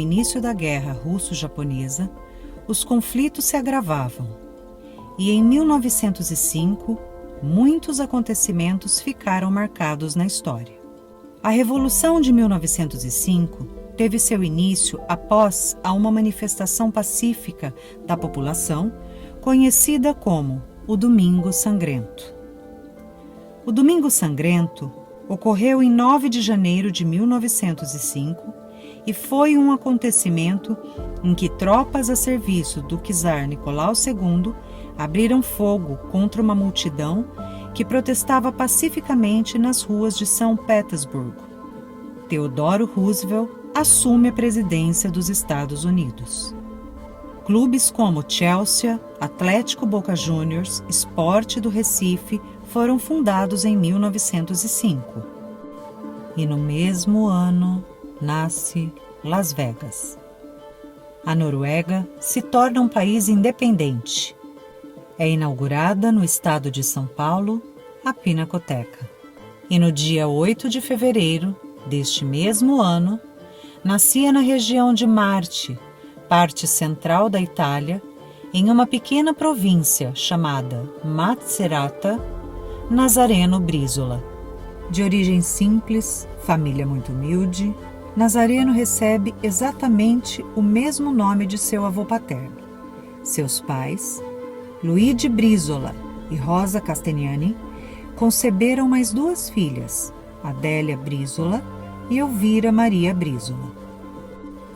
início da Guerra Russo-Japonesa, os conflitos se agravavam. E em 1905, muitos acontecimentos ficaram marcados na história. A Revolução de 1905 teve seu início após uma manifestação pacífica da população, conhecida como o Domingo Sangrento. O Domingo Sangrento ocorreu em 9 de janeiro de 1905 e foi um acontecimento em que tropas a serviço do czar Nicolau II abriram fogo contra uma multidão que protestava pacificamente nas ruas de São Petersburgo. Theodore Roosevelt assume a presidência dos Estados Unidos. Clubes como Chelsea, Atlético Boca Juniors, Sport do Recife foram fundados em 1905. E no mesmo ano nasce Las Vegas. A Noruega se torna um país independente. É inaugurada no estado de São Paulo a Pinacoteca. E no dia 8 de fevereiro deste mesmo ano, nascia na região de Marte, parte central da Itália, em uma pequena província chamada Macerata, Nazareno Brizola. De origem simples, família muito humilde, Nazareno recebe exatamente o mesmo nome de seu avô paterno. Seus pais, Luigi Brizola e Rosa Castigliani, conceberam mais 2 filhas, Adélia Brizola e Elvira Maria Brizola.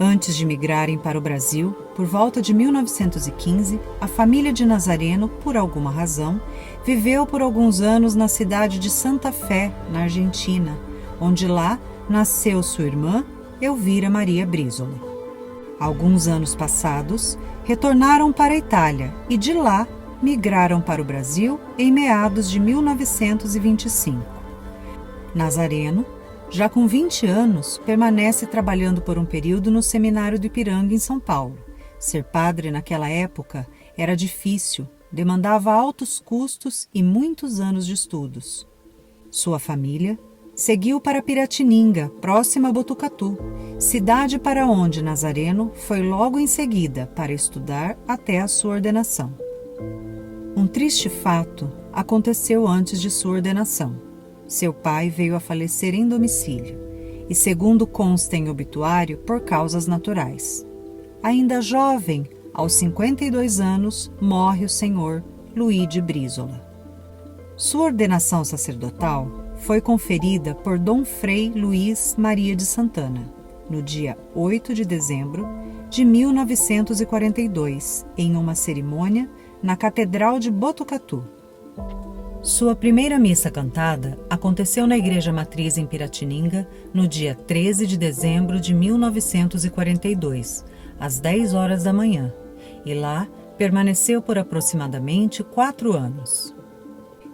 Antes de migrarem para o Brasil, por volta de 1915, a família de Nazareno, por alguma razão, viveu por alguns anos na cidade de Santa Fé, na Argentina, onde lá nasceu sua irmã, Elvira Maria Brizola. Alguns anos passados, retornaram para a Itália e de lá migraram para o Brasil em meados de 1925. Nazareno, já com 20 anos, permanece trabalhando por um período no Seminário do Ipiranga, em São Paulo. Ser padre naquela época era difícil, demandava altos custos e muitos anos de estudos. Sua família seguiu para Piratininga, próxima a Botucatu, cidade para onde Nazareno foi logo em seguida para estudar até a sua ordenação. Um triste fato aconteceu antes de sua ordenação. Seu pai veio a falecer em domicílio e, segundo consta em obituário, por causas naturais. Ainda jovem, aos 52 anos, morre o senhor Luigi Brizola. Sua ordenação sacerdotal foi conferida por Dom Frei Luís Maria de Santana, no dia 8 de dezembro de 1942, em uma cerimônia na Catedral de Botucatu. Sua primeira missa cantada aconteceu na Igreja Matriz em Piratininga no dia 13 de dezembro de 1942, às 10 horas da manhã, e lá permaneceu por aproximadamente 4 anos.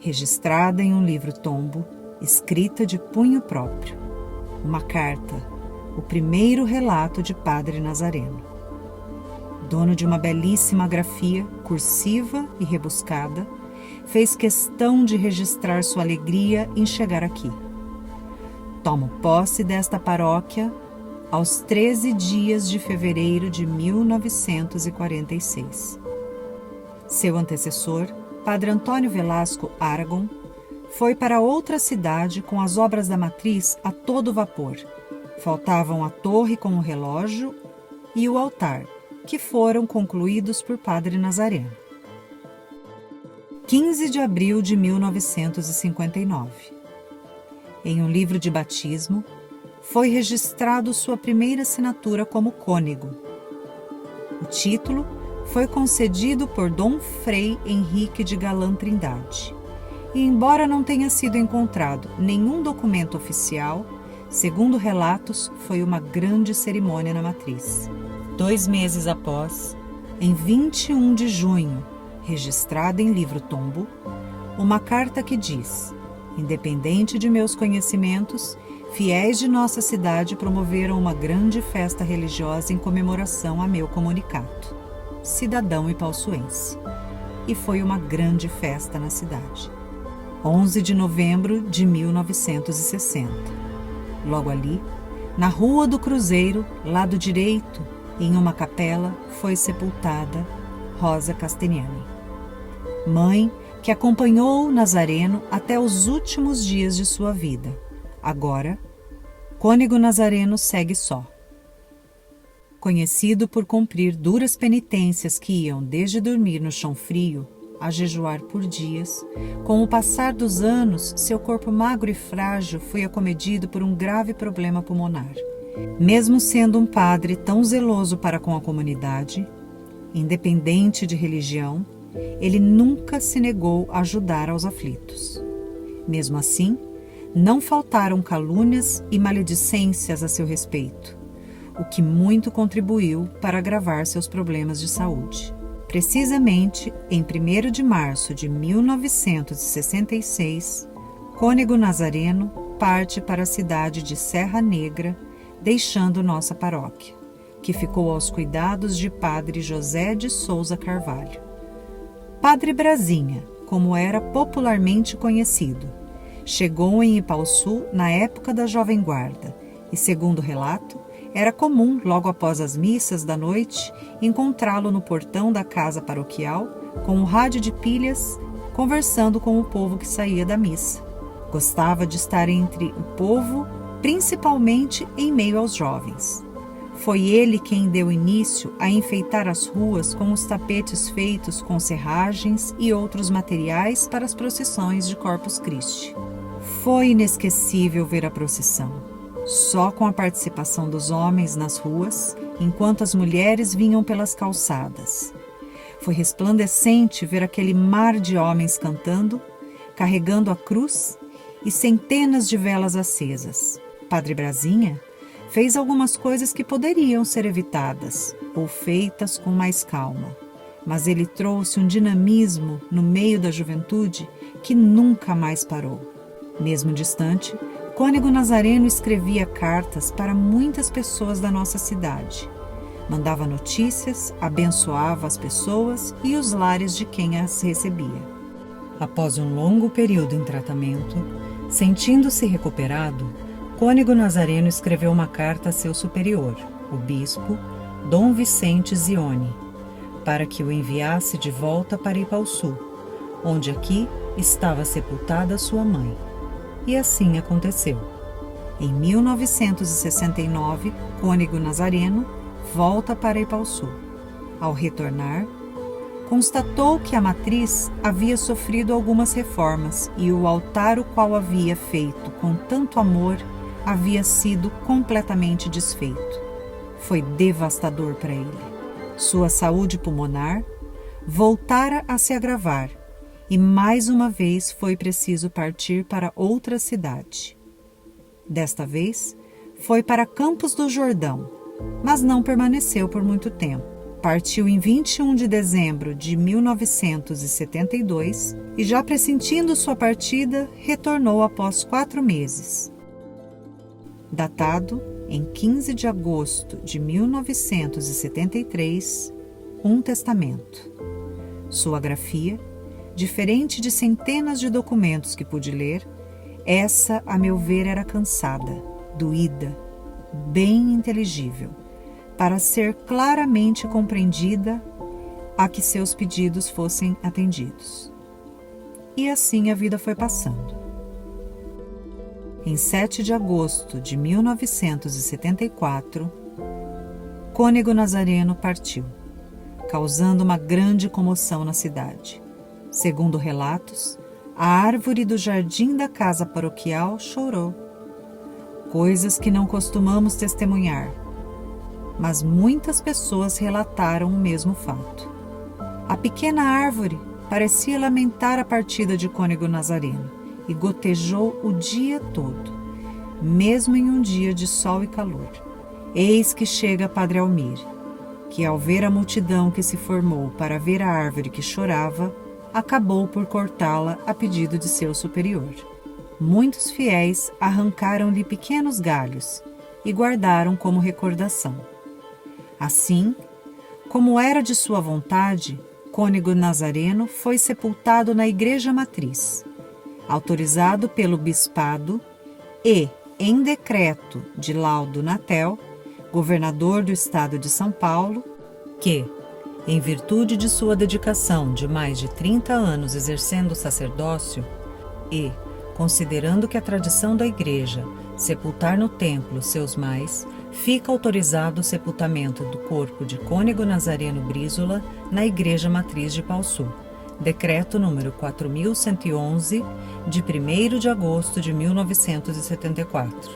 Registrada em um livro-tombo, escrita de punho próprio, uma carta, o primeiro relato de Padre Nazareno. Dono de uma belíssima grafia, cursiva e rebuscada, fez questão de registrar sua alegria em chegar aqui. Tomo posse desta paróquia aos 13 dias de fevereiro de 1946. Seu antecessor, Padre Antônio Velasco Aragon, foi para outra cidade com as obras da matriz a todo vapor. Faltavam a torre com o relógio e o altar, que foram concluídos por Padre Nazareno. 15 de abril de 1959. Em um livro de batismo, foi registrado sua primeira assinatura como cônego. O título foi concedido por Dom Frei Henrique de Galan Trindade. E embora não tenha sido encontrado nenhum documento oficial, segundo relatos, foi uma grande cerimônia na matriz. 2 meses após, em 21 de junho, registrada em livro-tombo, uma carta que diz: independente de meus conhecimentos, fiéis de nossa cidade promoveram uma grande festa religiosa em comemoração a meu comunicato, cidadão ipauçuense. E foi uma grande festa na cidade. 11 de novembro de 1960. Logo ali, Na Rua do Cruzeiro, lado direito, em uma capela, foi sepultada Rosa Castigliani, mãe que acompanhou Nazareno até os últimos dias de sua vida. Agora, Cônego Nazareno segue só. Conhecido por cumprir duras penitências que iam desde dormir no chão frio a jejuar por dias, com o passar dos anos, seu corpo magro e frágil foi acometido por um grave problema pulmonar. Mesmo sendo um padre tão zeloso para com a comunidade, independente de religião, ele nunca se negou a ajudar aos aflitos. Mesmo assim, não faltaram calúnias e maledicências a seu respeito, o que muito contribuiu para agravar seus problemas de saúde. Precisamente em 1º de março de 1966, Cônego Nazareno parte para a cidade de Serra Negra, deixando nossa paróquia, que ficou aos cuidados de Padre José de Souza Carvalho. Padre Brasinha, como era popularmente conhecido, chegou em Ipaussu na época da Jovem Guarda e, segundo relato, era comum, logo após as missas da noite, encontrá-lo no portão da casa paroquial, com um rádio de pilhas, conversando com o povo que saía da missa. Gostava de estar entre o povo, principalmente em meio aos jovens. Foi ele quem deu início a enfeitar as ruas com os tapetes feitos com serragens e outros materiais para as procissões de Corpus Christi. Foi inesquecível ver a procissão, só com a participação dos homens nas ruas, enquanto as mulheres vinham pelas calçadas. Foi resplandecente ver aquele mar de homens cantando, carregando a cruz e centenas de velas acesas. Padre Brasinha fez algumas coisas que poderiam ser evitadas ou feitas com mais calma, mas ele trouxe um dinamismo no meio da juventude que nunca mais parou. Mesmo distante, Cônego Nazareno escrevia cartas para muitas pessoas da nossa cidade. Mandava notícias, abençoava as pessoas e os lares de quem as recebia. Após um longo período em tratamento, sentindo-se recuperado, Cônego Nazareno escreveu uma carta a seu superior, o bispo Dom Vicente Zione, para que o enviasse de volta para Ipaussu, onde aqui estava sepultada sua mãe. E assim aconteceu. Em 1969, Cônego Nazareno volta para Ipaussu. Ao retornar, constatou que a matriz havia sofrido algumas reformas e o altar o qual havia feito com tanto amor havia sido completamente desfeito. Foi devastador para ele. Sua saúde pulmonar voltara a se agravar e mais uma vez foi preciso partir para outra cidade. Desta vez, foi para Campos do Jordão, mas não permaneceu por muito tempo. Partiu em 21 de dezembro de 1972 e, já pressentindo sua partida, retornou após 4 meses. Datado em 15 de agosto de 1973, um testamento. Sua grafia, diferente de centenas de documentos que pude ler, essa, a meu ver, era cansada, doída, bem inteligível, para ser claramente compreendida, a que seus pedidos fossem atendidos. E assim a vida foi passando. Em 7 de agosto de 1974, Cônego Nazareno partiu, causando uma grande comoção na cidade. Segundo relatos, a árvore do jardim da casa paroquial chorou. Coisas que não costumamos testemunhar, mas muitas pessoas relataram o mesmo fato. A pequena árvore parecia lamentar a partida de Cônego Nazareno e gotejou o dia todo, mesmo em um dia de sol e calor. Eis que chega Padre Almir, que ao ver a multidão que se formou para ver a árvore que chorava, acabou por cortá-la a pedido de seu superior. Muitos fiéis arrancaram-lhe pequenos galhos e guardaram como recordação. Assim, como era de sua vontade, Cônego Nazareno foi sepultado na Igreja Matriz, autorizado pelo Bispado e, em decreto de Laudo Natel, governador do estado de São Paulo, que, em virtude de sua dedicação de mais de 30 anos exercendo o sacerdócio e, considerando que a tradição da Igreja sepultar no templo seus mais, fica autorizado o sepultamento do corpo de Cônego Nazareno Brízola na Igreja Matriz de Palsul. Decreto número 4.111, de 1º de agosto de 1974.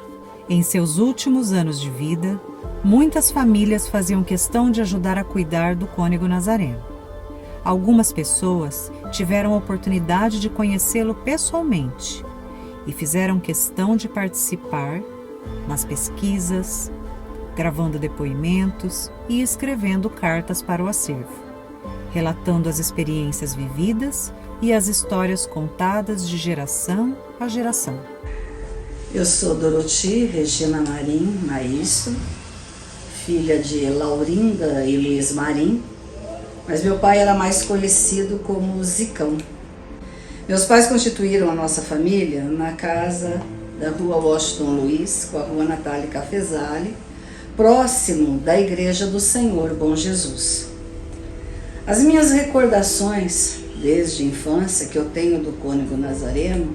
Em seus últimos anos de vida, muitas famílias faziam questão de ajudar a cuidar do Cônego Nazareno. Algumas pessoas tiveram a oportunidade de conhecê-lo pessoalmente e fizeram questão de participar nas pesquisas, gravando depoimentos e escrevendo cartas para o acervo, relatando as experiências vividas e as histórias contadas de geração a geração. Eu sou Doroti Regina Marim Maísto, filha de Laurinda e Luiz Marim, mas meu pai era mais conhecido como Zicão. Meus pais constituíram a nossa família na casa da rua Washington Luiz, com a rua Natália Cafezali, próximo da Igreja do Senhor Bom Jesus. As minhas recordações, desde a infância, que eu tenho do Cônego Nazareno,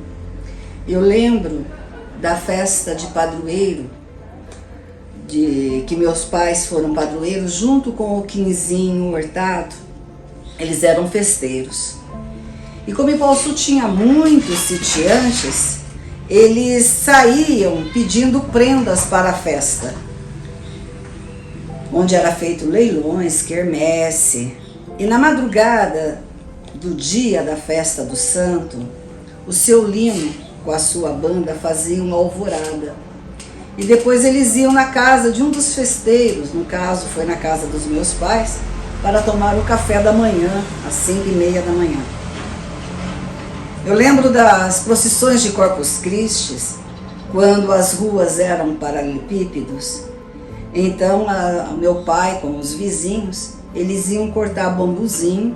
eu lembro da festa de padroeiro, que meus pais foram padroeiros junto com o Quinzinho Hurtado. Eles eram festeiros. E como em Palsul tinha muitos sitiantes, eles saíam pedindo prendas para a festa, onde era feito leilões, quermesse. E na madrugada do dia da festa do santo, o seu Lino, com a sua banda, fazia uma alvorada. E depois eles iam na casa de um dos festeiros, no caso foi na casa dos meus pais, para tomar o café da manhã, às 5h30 da manhã. Eu lembro das procissões de Corpus Christi, quando as ruas eram paralelepípedos. Então, meu pai com os vizinhos, eles iam cortar bambuzinho,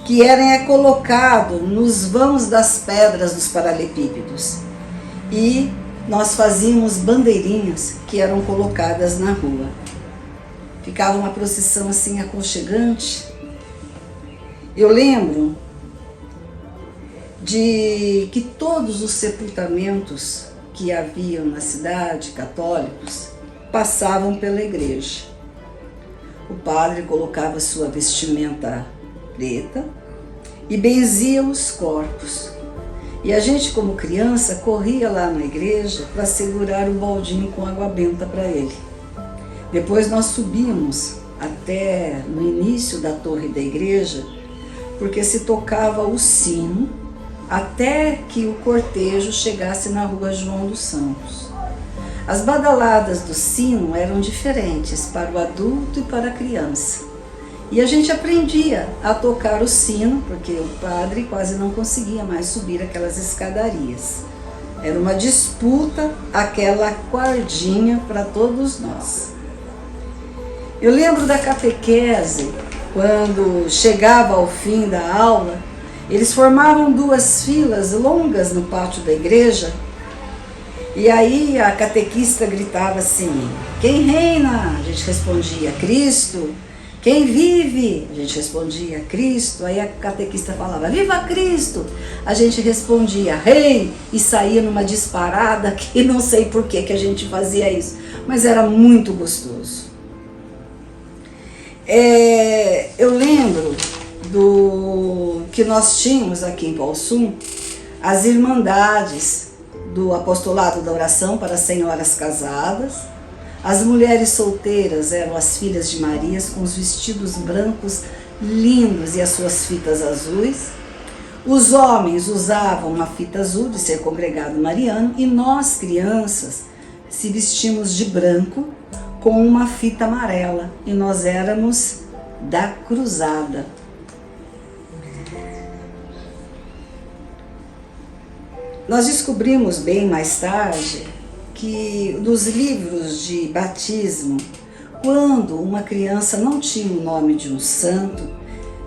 que era colocado nos vãos das pedras dos paralelepípedos. E nós fazíamos bandeirinhas que eram colocadas na rua. Ficava uma procissão assim aconchegante. Eu lembro de que todos os sepultamentos que haviam na cidade, católicos, passavam pela igreja. O padre colocava sua vestimenta preta e benzia os corpos. E a gente, como criança, corria lá na igreja para segurar o baldinho com água benta para ele. Depois nós subimos até no início da torre da igreja, porque se tocava o sino até que o cortejo chegasse na rua João dos Santos. As badaladas do sino eram diferentes para o adulto e para a criança. E a gente aprendia a tocar o sino, porque o padre quase não conseguia mais subir aquelas escadarias. Era uma disputa, aquela cordinha para todos nós. Eu lembro da catequese, quando chegava ao fim da aula, eles formavam 2 filas longas no pátio da igreja. E aí a catequista gritava assim: quem reina? A gente respondia: Cristo. Quem vive? A gente respondia: Cristo. Aí a catequista falava: viva Cristo! A gente respondia: Rei! E saía numa disparada que não sei por que a gente fazia isso, mas era muito gostoso. Eu lembro do que nós tínhamos aqui em Palsul, as irmandades do apostolado da oração para senhoras casadas. As mulheres solteiras eram as filhas de Maria, com os vestidos brancos lindos e as suas fitas azuis. Os homens usavam uma fita azul de ser congregado mariano, e nós, crianças, se vestimos de branco com uma fita amarela, e nós éramos da cruzada. Nós descobrimos bem mais tarde que nos livros de batismo, quando uma criança não tinha o nome de um santo,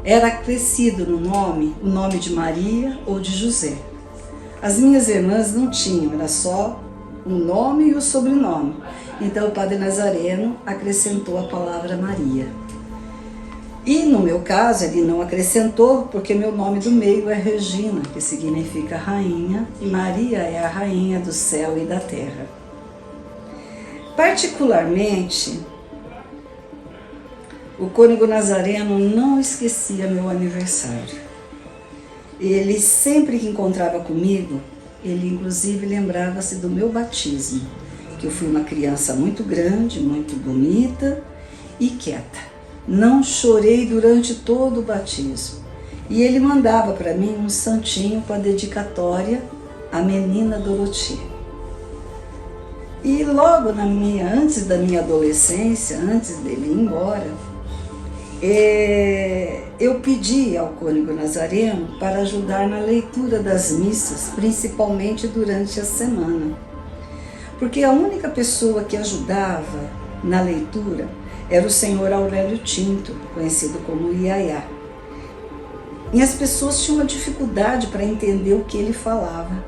era acrescido no nome o nome de Maria ou de José. As minhas irmãs não tinham, era só o nome e o sobrenome. Então o Padre Nazareno acrescentou a palavra Maria. E no meu caso ele não acrescentou, porque meu nome do meio é Regina, que significa rainha, e Maria é a rainha do céu e da terra. Particularmente, o cônego Nazareno não esquecia meu aniversário. Ele sempre que encontrava comigo, ele inclusive lembrava-se do meu batismo, que eu fui uma criança muito grande, muito bonita e quieta. Não chorei durante todo o batismo. E ele mandava para mim um santinho com a dedicatória à menina Dorothea. E logo antes da minha adolescência, antes dele ir embora, eu pedi ao cônego Nazareno para ajudar na leitura das missas, principalmente durante a semana. Porque a única pessoa que ajudava na leitura era o senhor Aurélio Tinto, conhecido como Iaiá. E as pessoas tinham uma dificuldade para entender o que ele falava.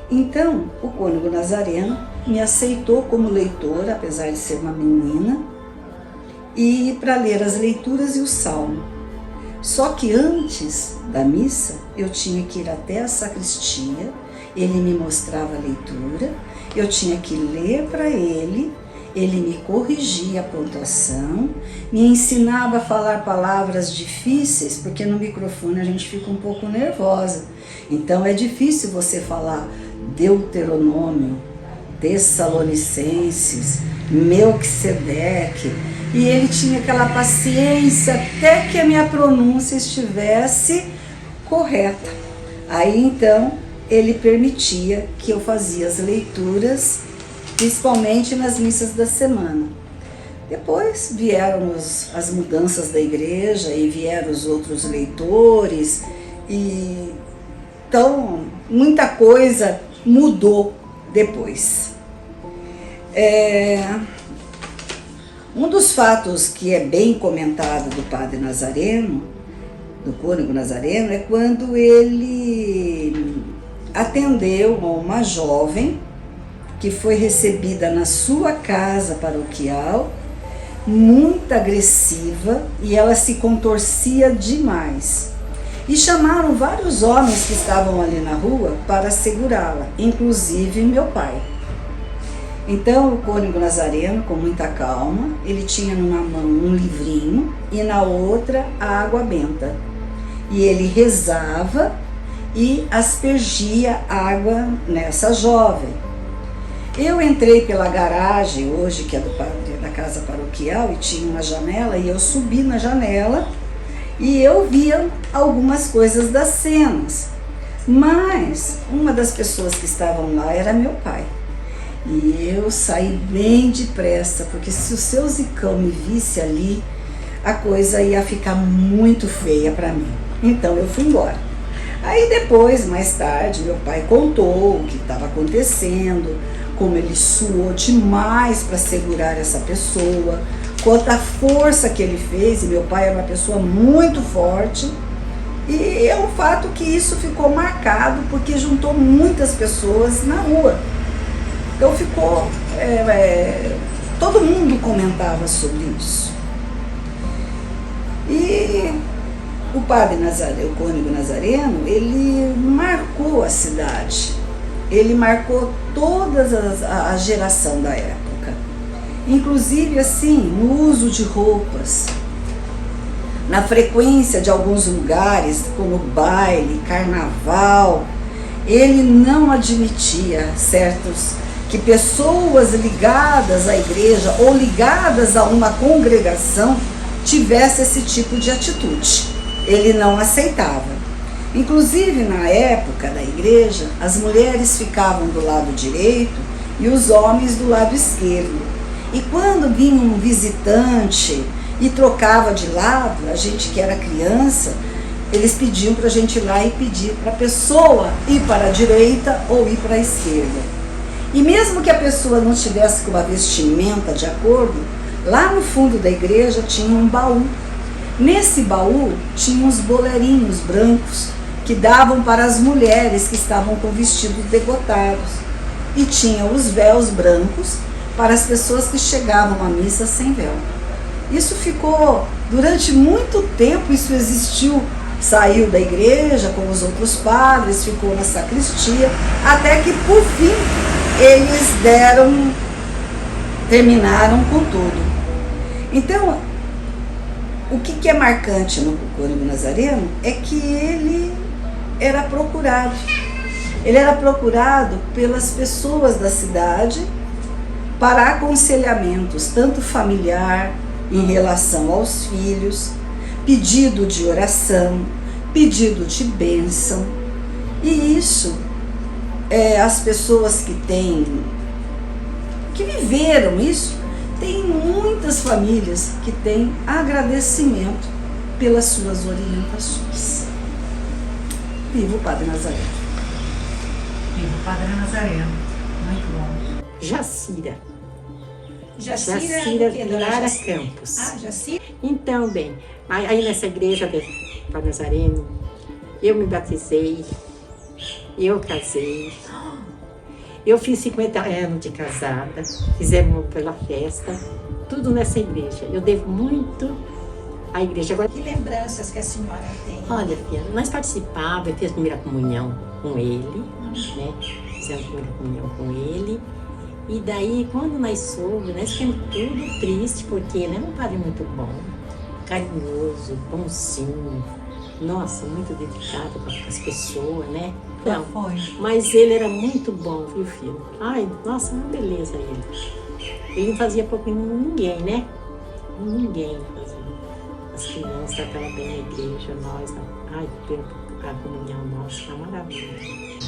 Então, o cônego Nazareno me aceitou como leitora, apesar de ser uma menina, e para ler as leituras e o salmo. Só que antes da missa, eu tinha que ir até a sacristia, ele me mostrava a leitura, eu tinha que ler para ele me corrigia a pontuação, me ensinava a falar palavras difíceis, porque no microfone a gente fica um pouco nervosa. Então é difícil você falar Deuteronômio, Tessalonicenses, Melquisedeque, e ele tinha aquela paciência até que a minha pronúncia estivesse correta. Aí então ele permitia que eu fazia as leituras, principalmente nas missas da semana. Depois vieram as mudanças da igreja e vieram os outros leitores, e então muita coisa mudou depois. Um dos fatos que é bem comentado do Padre Nazareno, do cônego Nazareno, é quando ele atendeu a uma jovem que foi recebida na sua casa paroquial, muito agressiva, e ela se contorcia demais. E chamaram vários homens que estavam ali na rua para segurá-la, inclusive meu pai. Então o cônego Nazareno, com muita calma, ele tinha numa mão um livrinho e na outra a água benta. E ele rezava e aspergia água nessa jovem. Eu entrei pela garagem hoje, que é da casa paroquial, e tinha uma janela, e eu subi na janela e eu via algumas coisas das cenas. Mas uma das pessoas que estavam lá era meu pai. E eu saí bem depressa, porque se o seu Zicão me visse ali, a coisa ia ficar muito feia para mim. Então eu fui embora. Aí depois, mais tarde, meu pai contou o que estava acontecendo, como ele suou demais para segurar essa pessoa, quanta força que ele fez, e meu pai era uma pessoa muito forte. E é um fato que isso ficou marcado, porque juntou muitas pessoas na rua. Então ficou, todo mundo comentava sobre isso. E o Padre Nazareno, o cônego Nazareno, ele marcou a cidade, ele marcou toda a geração da época, inclusive assim, no uso de roupas, na frequência de alguns lugares, como baile, carnaval. Ele não admitia que pessoas ligadas à igreja ou ligadas a uma congregação tivesse esse tipo de atitude. Ele não aceitava. Inclusive, na época da igreja, as mulheres ficavam do lado direito e os homens do lado esquerdo. E quando vinha um visitante e trocava de lado, a gente que era criança, eles pediam para a gente ir lá e pedir para a pessoa ir para a direita ou ir para a esquerda. E mesmo que a pessoa não tivesse com uma vestimenta de acordo, lá no fundo da igreja tinha um baú. Nesse baú tinha uns boleirinhos brancos que davam para as mulheres que estavam com vestidos decotados. e tinha os véus brancos para as pessoas que chegavam à missa sem véu. Isso ficou durante muito tempo, isso existiu, saiu da igreja com os outros padres, ficou na sacristia, até que por fim eles terminaram com tudo. Então, o que é marcante no cônego nazareno é que ele era procurado. Ele era procurado pelas pessoas da cidade para aconselhamentos, tanto familiar, em relação aos filhos, pedido de oração, pedido de bênção. E isso, as pessoas que viveram isso, tem muitas famílias que têm agradecimento pelas suas orientações. Viva o Padre Nazareno. Viva o Padre Nazareno. Muito bom. Jacira Jacira Lara Campos. Ah, Jacira. Então, bem, aí nessa igreja do Padre Nazareno, eu me batizei, eu casei, eu fiz 50 anos de casada, fizemos pela festa, tudo nessa igreja. Eu devo muito à igreja. Agora, Que lembranças que a senhora tem? olha, filha, nós participávamos, eu fiz a primeira comunhão com ele, né? Fizemos a primeira comunhão com ele. E daí, quando nós soubemos, nós ficamos tudo triste, porque ele era um padre muito bom, carinhoso, bonzinho, nossa, muito dedicado com as pessoas, né? Não, Foi. mas ele era muito bom, viu, filho? Ai, nossa, uma beleza ele. Ele não fazia pouco em ninguém, né? Ninguém fazia. As crianças tratavam bem na igreja, nós, ai, a comunhão nossa, tá maravilha.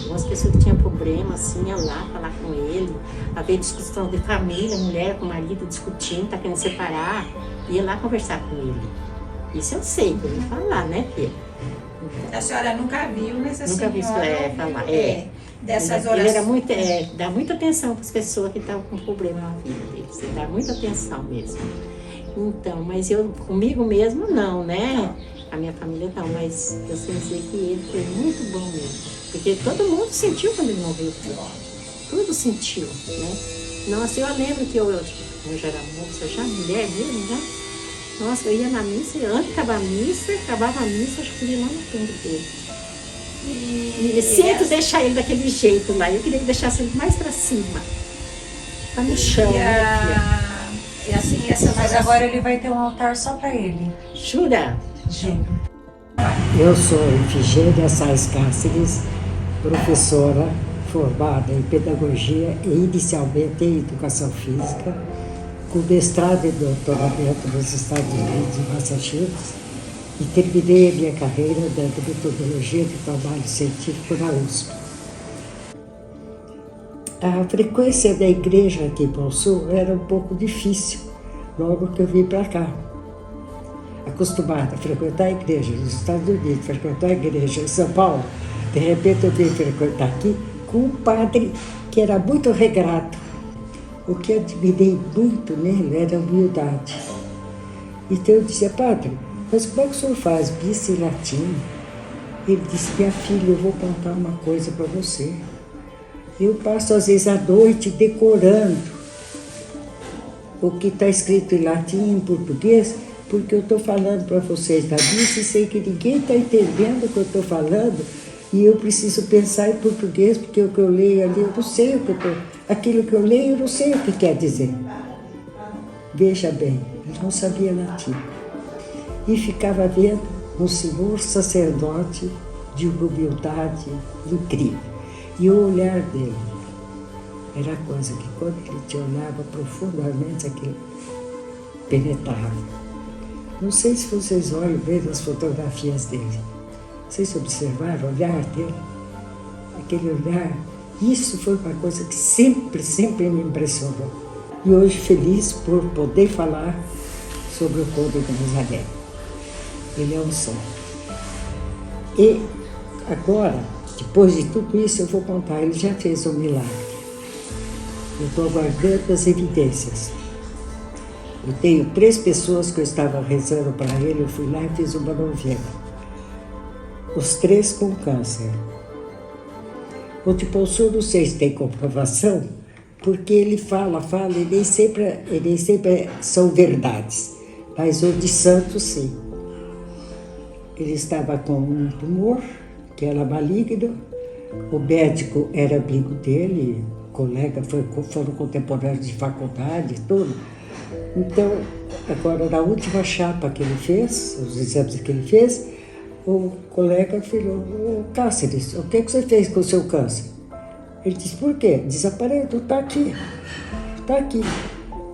Algumas pessoas que tinham problema, assim, ia lá falar com ele, haver discussão de família, mulher com marido discutindo, tá querendo separar, ia lá conversar com ele. Isso eu sei, que ele falar, né, filha? A senhora nunca viu, mas a Nunca vi isso, senhora falar. dessas Ele orações. era muito, dá muita atenção para as pessoas que estavam com problema na vida deles. Ele dá muita atenção mesmo. Então, mas eu, comigo mesmo, não, né? A minha família não, mas eu sei dizer que ele foi muito bom mesmo. Porque todo mundo sentiu quando ele morreu, filho. Tudo sentiu, né? Nossa, eu lembro que eu já era moça, já mulher mesmo, já. Nossa, eu ia na missa, antes de acabar a missa, eu fui lá no fundo dele. E sempre deixar ele daquele jeito lá. Eu queria que deixasse ele mais pra cima. Tá no chão, né, E assim, essas Mas orações. agora ele vai ter um altar só para ele. filha? Jura? Juro. Eu sou Efigênia Sais Cáceres, professora formada em Pedagogia e inicialmente em Educação Física, com mestrado e doutoramento nos Estados Unidos e Massachusetts, e terminei a minha carreira dando metodologia de trabalho científico na USP. A frequência da igreja aqui em Pão Sul era um pouco difícil, logo que eu vim para cá. Acostumada a frequentar a igreja nos Estados Unidos, frequentar a igreja em São Paulo, de repente eu vim frequentar aqui com um padre que era muito regrado. O que admirei muito nele era a humildade. Então eu dizia, padre, mas como é que o senhor faz missa em latim? Ele disse, minha filha, eu vou contar uma coisa para você. Eu passo às vezes à noite decorando o que está escrito em latim e em português, porque eu estou falando para vocês da missa e sei que ninguém está entendendo o que eu estou falando e eu preciso pensar em português, porque o que eu leio ali, eu não sei o que eu estou... Aquilo que eu leio, eu não sei o que quer dizer. Veja bem, ele não sabia latim. E ficava vendo um senhor sacerdote de uma humildade incrível. E o olhar dele era coisa que, quando ele te olhava profundamente, aquilo penetrava. Não sei se vocês olham bem as fotografias dele. Vocês observaram o olhar dele? Aquele olhar. Isso foi uma coisa que sempre me impressionou. E hoje feliz por poder falar sobre o cônego Nazareno. Ele é um santo. E agora, depois de tudo isso, eu vou contar. Ele já fez um milagre. Eu estou aguardando as evidências. Eu tenho 3 pessoas que eu estava rezando para ele, eu fui lá e fiz uma novena. Os 3 com câncer. O de Poço, não sei se tem comprovação, porque ele fala, e nem sempre são verdades. Mas o de Santos, sim. Ele estava com um tumor, que era maligno. O médico era amigo dele, colega, foram contemporâneos de faculdade, tudo. Então, agora, na última chapa que ele fez, os exames que ele fez, o colega falou: "Ô, Cáceres, o que você fez com o seu câncer?" Ele disse: "Por quê?" Desapareceu, está aqui. Está aqui.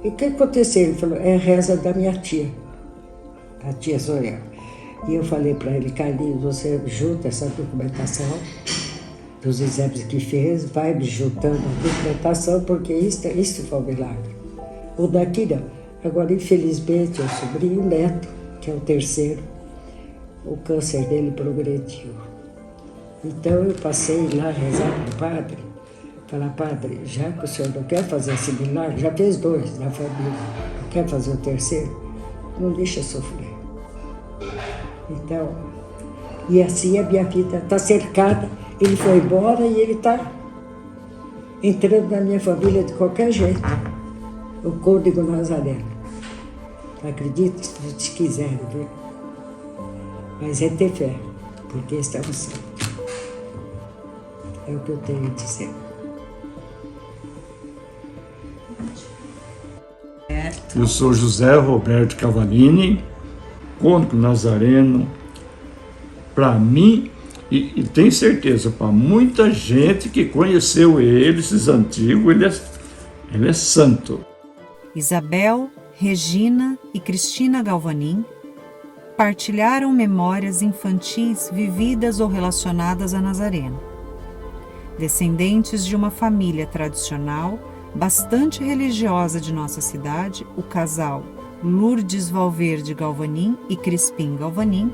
E o que aconteceu? Ele falou: "É a reza da minha tia." A tia sou eu. E eu falei para ele: "Carlinhos, você junta essa documentação dos exames que fez, vai me juntando a documentação, porque isso foi um milagre." O daqui não. Agora, infelizmente, o sobrinho neto, que é o terceiro, o câncer dele progrediu. Então eu passei lá a rezar com o padre, falar: "Padre, já que o senhor não quer fazer esse milagre, já fez 2 na família, não quer fazer o terceiro, não deixa sofrer." Então, e assim a minha vida está cercada. Ele foi embora e ele está entrando na minha família de qualquer jeito. O Cônego Nazareno. Acredite se quiserem, viu? Mas é ter fé, porque estamos certos. É o que eu tenho a dizer. Eu sou José Roberto Cavalini, cônego nazareno. Para mim, e tenho certeza, para muita gente que conheceu ele, esses antigos, ele é santo. Isabel, Regina e Cristina Galvanin partilharam memórias infantis vividas ou relacionadas a Nazareno. Descendentes de uma família tradicional, bastante religiosa de nossa cidade, o casal Lourdes Valverde Galvanin e Crispim Galvanin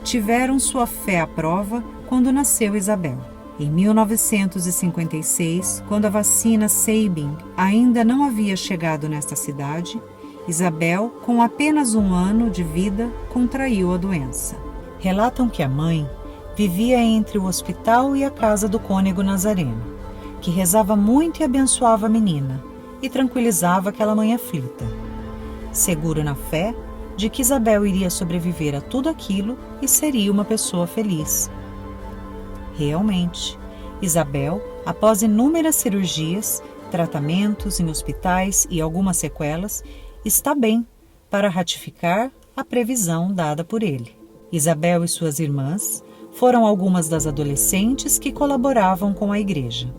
tiveram sua fé à prova quando nasceu Isabel. Em 1956, quando a vacina Sabin ainda não havia chegado nesta cidade, Isabel, com apenas 1 ano de vida, contraiu a doença. Relatam que a mãe vivia entre o hospital e a casa do cônego Nazareno, que rezava muito e abençoava a menina e tranquilizava aquela mãe aflita, seguro na fé de que Isabel iria sobreviver a tudo aquilo e seria uma pessoa feliz. Realmente, Isabel, após inúmeras cirurgias, tratamentos em hospitais e algumas sequelas, está bem para ratificar a previsão dada por ele. Isabel e suas irmãs foram algumas das adolescentes que colaboravam com a igreja.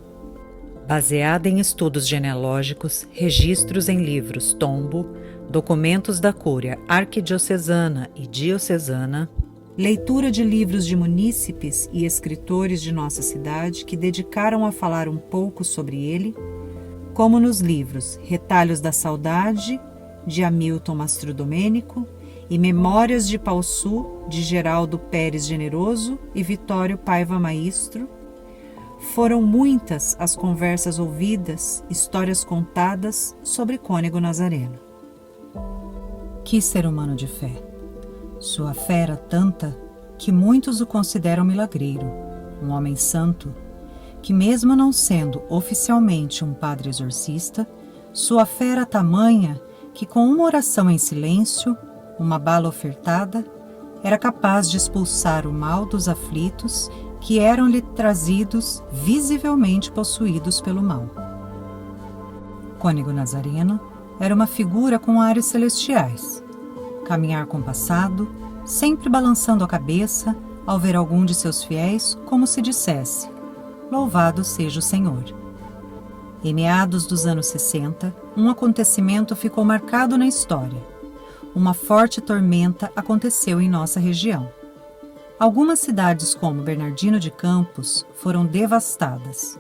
Baseada em estudos genealógicos, registros em livros tombo, documentos da Cúria arquidiocesana e diocesana, leitura de livros de munícipes e escritores de nossa cidade que dedicaram a falar um pouco sobre ele, como nos livros Retalhos da Saudade, de Hamilton Mastrodomênico, e Memórias de Paussu, de Geraldo Pérez Generoso e Vitório Paiva Maestro. Foram muitas as conversas ouvidas, histórias contadas sobre cônego Nazareno. Que ser humano de fé! Sua fé era tanta que muitos o consideram milagreiro, um homem santo, que mesmo não sendo oficialmente um padre exorcista, sua fé era tamanha que com uma oração em silêncio, uma bala ofertada, era capaz de expulsar o mal dos aflitos que eram-lhe trazidos visivelmente possuídos pelo mal. Cônego Nazareno era uma figura com ares celestiais. Caminhar compassado, sempre balançando a cabeça ao ver algum de seus fiéis, como se dissesse: "Louvado seja o Senhor." Em meados dos anos 60, um acontecimento ficou marcado na história. Uma forte tormenta aconteceu em nossa região. Algumas cidades como Bernardino de Campos foram devastadas.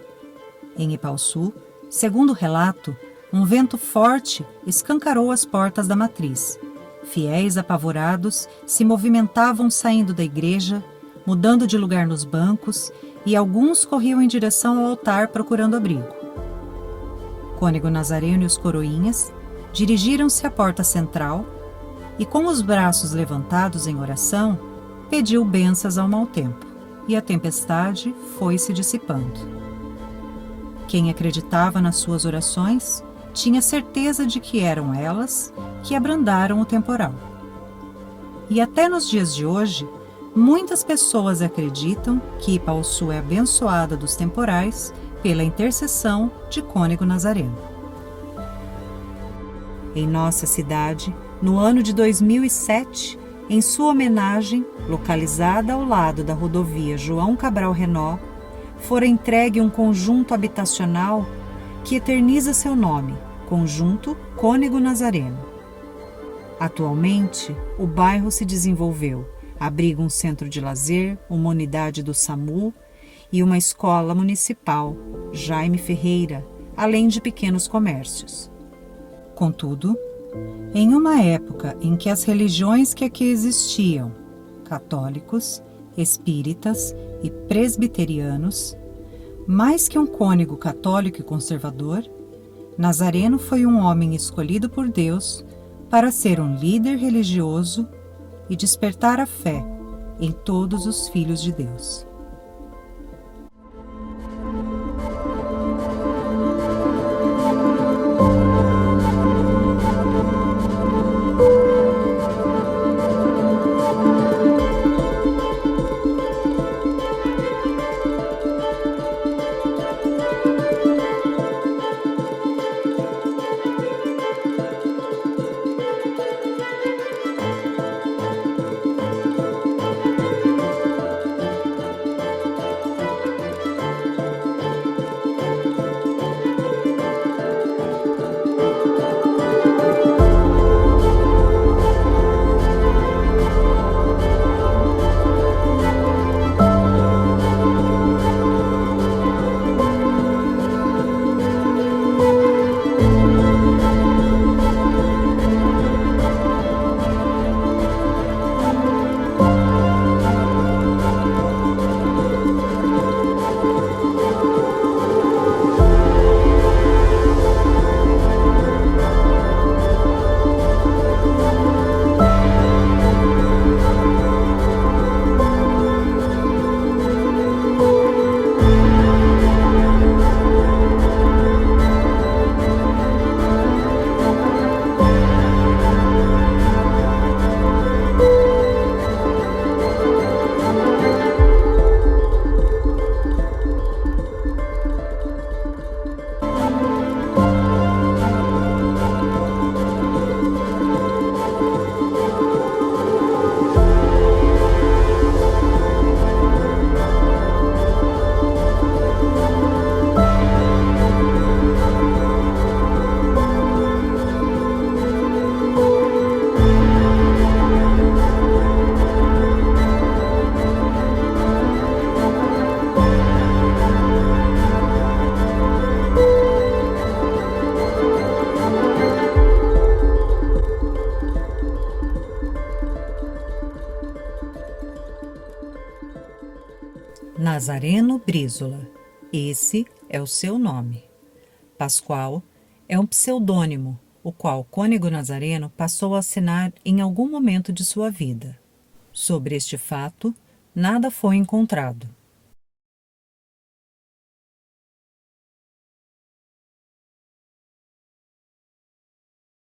Em Ipaussu, segundo o relato, um vento forte escancarou as portas da matriz. Fiéis apavorados se movimentavam saindo da igreja, mudando de lugar nos bancos, e alguns corriam em direção ao altar procurando abrigo. Cônego Nazareno e os coroinhas dirigiram-se à porta central e, com os braços levantados em oração, pediu bênçãos ao mau tempo, e a tempestade foi se dissipando. Quem acreditava nas suas orações tinha certeza de que eram elas que abrandaram o temporal. E até nos dias de hoje, muitas pessoas acreditam que Ipaussu é abençoada dos temporais pela intercessão de Cônego Nazareno. Em nossa cidade, no ano de 2007, em sua homenagem, localizada ao lado da rodovia João Cabral Renó, fora entregue um conjunto habitacional que eterniza seu nome, Conjunto Cônego Nazareno. Atualmente, o bairro se desenvolveu, abriga um centro de lazer, uma unidade do SAMU e uma escola municipal, Jaime Ferreira, além de pequenos comércios. Contudo, em uma época em que as religiões que aqui existiam, católicos, espíritas e presbiterianos, mais que um cônego católico e conservador, Nazareno foi um homem escolhido por Deus para ser um líder religioso e despertar a fé em todos os filhos de Deus. Nazareno Brízola. Esse é o seu nome. Pascoal é um pseudônimo, o qual Cônego Nazareno passou a assinar em algum momento de sua vida. Sobre este fato, nada foi encontrado.